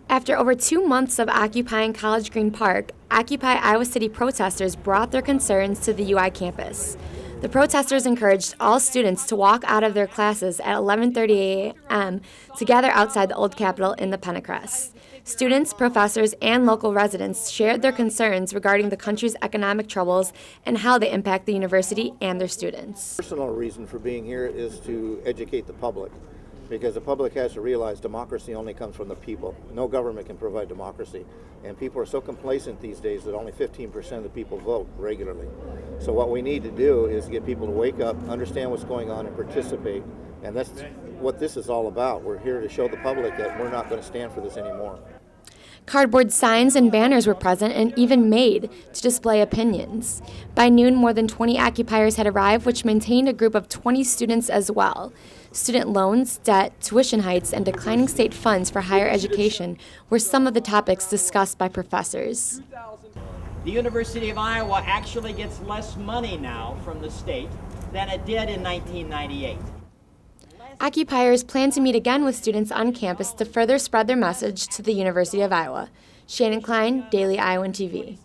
After over 2 months of occupying College Green Park, Occupy Iowa City protesters brought their concerns to the UI campus. The protesters encouraged all students to walk out of their classes at 11:30 a.m. to gather outside the Old Capitol in the Pentecrest. Students, professors, and local residents shared their concerns regarding the country's economic troubles and how they impact the university and their students. Personal reason for being here is to educate the public, because the public has to realize democracy only comes from the people. No government can provide democracy. And people are so complacent these days that only 15% of the people vote regularly. So what we need to do is get people to wake up, understand what's going on, and participate. And that's what this is all about. We're here to show the public that we're not going to stand for this anymore. Cardboard signs and banners were present and even made to display opinions. By noon, more than 20 occupiers had arrived, which maintained a group of 20 students as well. Student loans, debt, tuition hikes, and declining state funds for higher education were some of the topics discussed by professors. The University of Iowa actually gets less money now from the state than it did in 1998. Occupiers plan to meet again with students on campus to further spread their message to the University of Iowa. Shannon Klein, Daily Iowan TV.